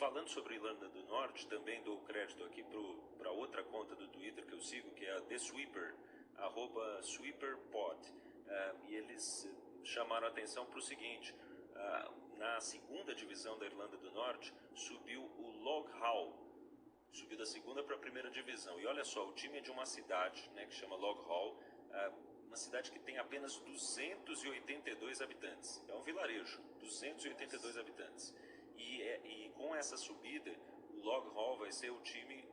falando sobre Irlanda do Norte, também dou crédito aqui para outra conta do Twitter que eu sigo, que é a The Sweeper, @sweeperpod. E eles chamaram a atenção para o seguinte: na segunda divisão da Irlanda do Norte subiu o Loch Howe, subiu da segunda para a primeira divisão. E olha só, o time é de uma cidade, né, que chama Loch Howe, uma cidade que tem apenas 282 habitantes. É um vilarejo, 282 habitantes. E com essa subida, o Loch Howe vai ser o time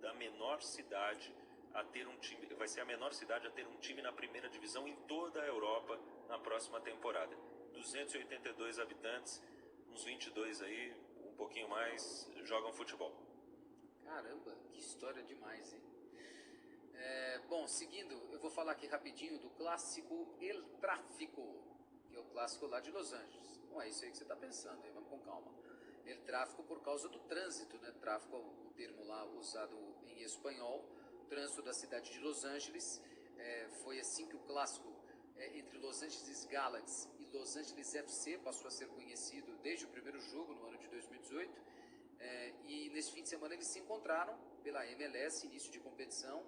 da menor cidade a ter um time, vai ser a menor cidade a ter um time na primeira divisão em toda a Europa na próxima temporada. 282 habitantes, uns 22 aí, um pouquinho mais, jogam futebol. Caramba, que história demais, hein? Bom, seguindo, eu vou falar aqui rapidinho do clássico El Tráfico, que é o clássico lá de Los Angeles. Não é isso aí que você está pensando, hein? Vamos com calma. El Tráfico por causa do trânsito, né? Tráfico é o termo lá usado em espanhol. Trânsito da cidade de Los Angeles. Foi assim que o clássico entre Los Angeles Galaxy e Los Angeles FC passou a ser conhecido desde o primeiro jogo no ano de 2018. E nesse fim de semana eles se encontraram pela MLS, início de competição,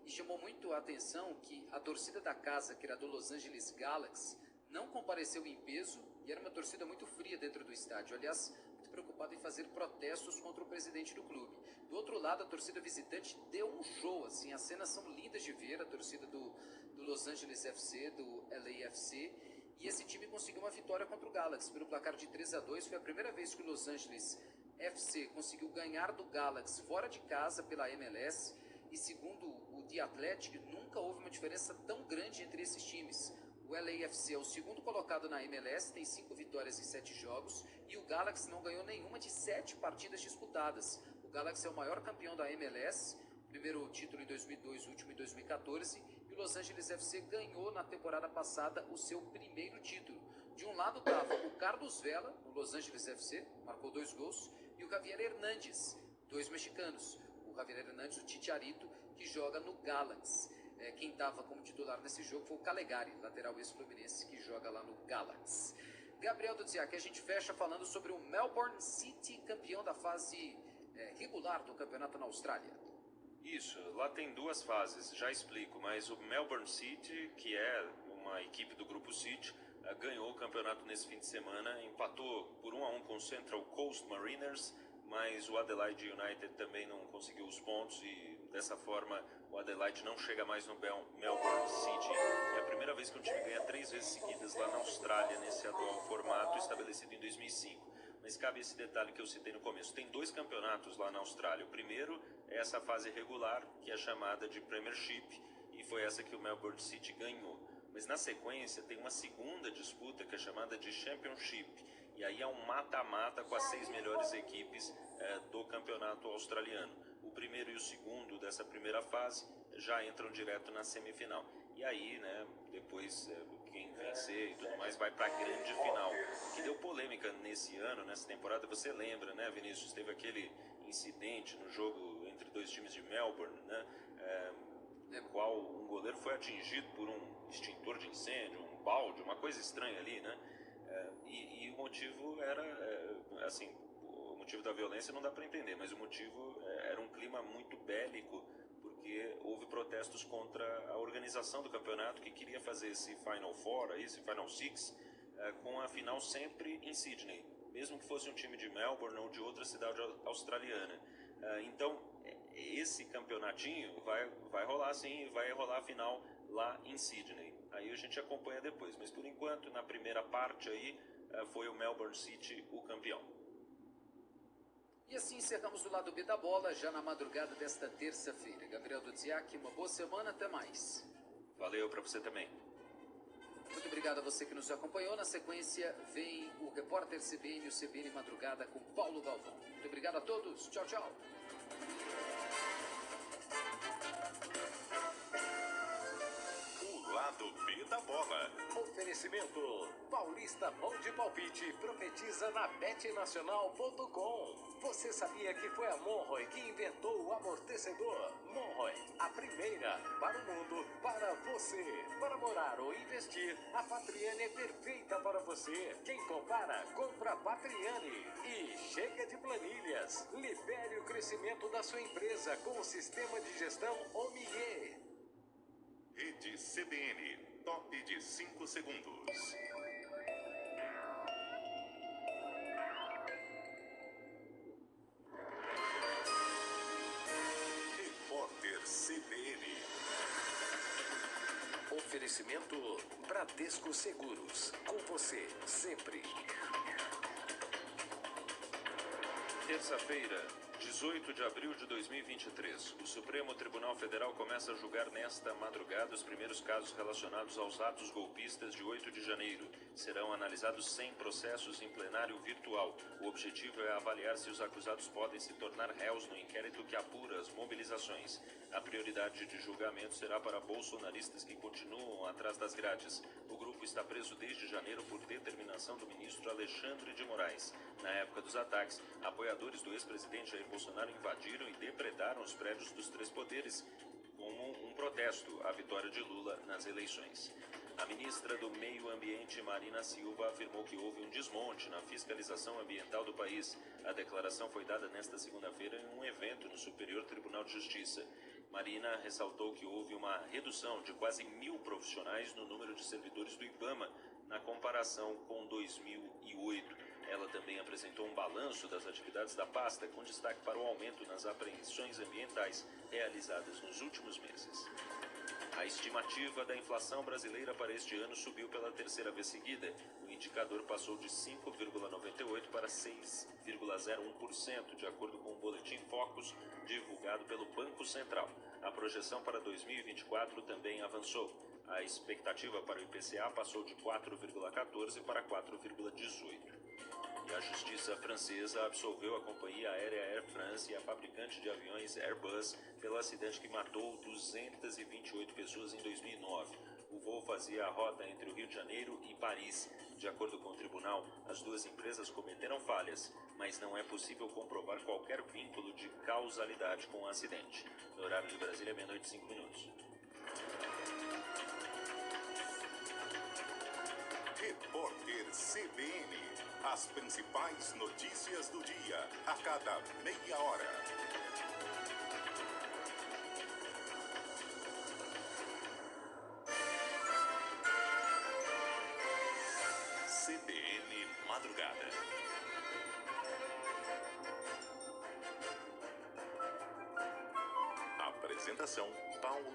e chamou muito a atenção que a torcida da casa, que era do Los Angeles Galaxy, não compareceu em peso e era uma torcida muito fria dentro do estádio. Aliás, muito preocupada em fazer protestos contra o presidente do clube. Do outro lado, a torcida visitante deu um show, assim, as cenas são lindas de ver, a torcida do Los Angeles FC, do LAFC, e esse time conseguiu uma vitória contra o Galaxy pelo placar de 3-2. Foi a primeira vez que o Los Angeles FC conseguiu ganhar do Galaxy fora de casa pela MLS, e segundo o The Athletic, nunca houve uma diferença tão grande entre esses times. O LAFC é o segundo colocado na MLS, tem 5 vitórias em 7 jogos, e o Galaxy não ganhou nenhuma de 7 partidas disputadas. O Galaxy é o maior campeão da MLS, primeiro título em 2002, último em 2014, e o Los Angeles FC ganhou na temporada passada o seu primeiro título. De um lado estava o Carlos Vela, no Los Angeles FC, marcou 2 gols, e o Javier Hernández, 2 mexicanos. O Javier Hernández, o Chicharito, que joga no Galaxy. Quem estava como titular nesse jogo foi o Calegari, lateral ex-fluminense, que joga lá no Galaxy. Gabriel Dudziak, a gente fecha falando sobre o Melbourne City, campeão da fase regular do campeonato na Austrália. Isso, lá tem 2 fases, já explico, mas o Melbourne City, que é uma equipe do grupo City, ganhou o campeonato nesse fim de semana, empatou por 1-1 com o Central Coast Mariners, mas o Adelaide United também não conseguiu os pontos e dessa forma o Adelaide não chega mais no Melbourne City. É a primeira vez que um time ganha 3 vezes seguidas lá na Austrália nesse atual formato estabelecido em 2005. Mas cabe esse detalhe que eu citei no começo. Tem 2 campeonatos lá na Austrália. O primeiro é essa fase regular, que é chamada de Premiership, e foi essa que o Melbourne City ganhou. Mas na sequência tem uma segunda disputa que é chamada de Championship. E aí é um mata-mata com as 6 melhores equipes do campeonato australiano. O primeiro e o segundo dessa primeira fase já entram direto na semifinal. E aí, né, depois quem vencer e tudo mais vai para a grande final. Que deu polêmica nesse ano, nessa temporada, você lembra, né, Vinícius? Teve aquele incidente no jogo entre 2 times de Melbourne, né, no qual um goleiro foi atingido por um extintor de incêndio, um balde, uma coisa estranha ali, né? E o motivo era, assim, o motivo da violência não dá para entender, mas o motivo era um clima muito bélico, porque houve protestos contra a organização do campeonato que queria fazer esse Final Four, esse Final Six, com a final sempre em Sydney, mesmo que fosse um time de Melbourne ou de outra cidade australiana. Então, esse campeonatinho vai rolar sim, vai rolar a final lá em Sydney. Aí a gente acompanha depois, mas por enquanto, na primeira parte aí, foi o Melbourne City o campeão. E assim encerramos o lado B da bola, já na madrugada desta terça-feira. Gabriel Dudziak, uma boa semana, até mais. Valeu para você também. Muito obrigado a você que nos acompanhou. Na sequência vem o repórter CBN, o CBN Madrugada com Paulo Galvão. Muito obrigado a todos. Tchau, tchau. O lado B da bola. Oferecimento Paulista Bom de Palpite profetiza na betnacional.com. Você sabia que foi a Monroe que inventou o amortecedor? Monroe, a primeira para o mundo, para você. Para morar ou investir, a Patriani é perfeita para você. Quem compara, compra Patriani. E chega de planilhas. Libere o crescimento da sua empresa com o sistema de gestão Omnier. Rede CBN, top de 5 segundos. Repórter CBN. Oferecimento Bradesco Seguros. Com você, sempre. Terça-feira, 18 de abril de 2023. O Supremo Tribunal Federal começa a julgar nesta madrugada os primeiros casos relacionados aos atos golpistas de 8 de janeiro. Serão analisados 100 processos em plenário virtual. O objetivo é avaliar se os acusados podem se tornar réus no inquérito que apura as mobilizações. A prioridade de julgamento será para bolsonaristas que continuam atrás das grades. O grupo está preso desde janeiro por determinação do ministro Alexandre de Moraes. Na época dos ataques, apoiadores do ex-presidente Jair Bolsonaro invadiram e depredaram os prédios dos três poderes como um protesto à vitória de Lula nas eleições. A ministra do Meio Ambiente, Marina Silva, afirmou que houve um desmonte na fiscalização ambiental do país. A declaração foi dada nesta segunda-feira em um evento no Superior Tribunal de Justiça. Marina ressaltou que houve uma redução de quase 1.000 profissionais no número de servidores do IBAMA na comparação com 2008. Ela também apresentou um balanço das atividades da pasta, com destaque para o aumento nas apreensões ambientais realizadas nos últimos meses. A estimativa da inflação brasileira para este ano subiu pela terceira vez seguida. O indicador passou de 5,98% para 6,01%, de acordo com o boletim Focus divulgado pelo Banco Central. A projeção para 2024 também avançou. A expectativa para o IPCA passou de 4,14% para 4,18%. E a justiça francesa absolveu a companhia aérea Air France e a fabricante de aviões Airbus pelo acidente que matou 228 pessoas em 2009. O voo fazia a rota entre o Rio de Janeiro e Paris. De acordo com o tribunal, as duas empresas cometeram falhas, mas não é possível comprovar qualquer vínculo de causalidade com o acidente. No horário de Brasília, meia-noite e 5 minutos. Repórter CBN. As principais notícias do dia, a cada meia hora. CBN Madrugada. Apresentação: Paulo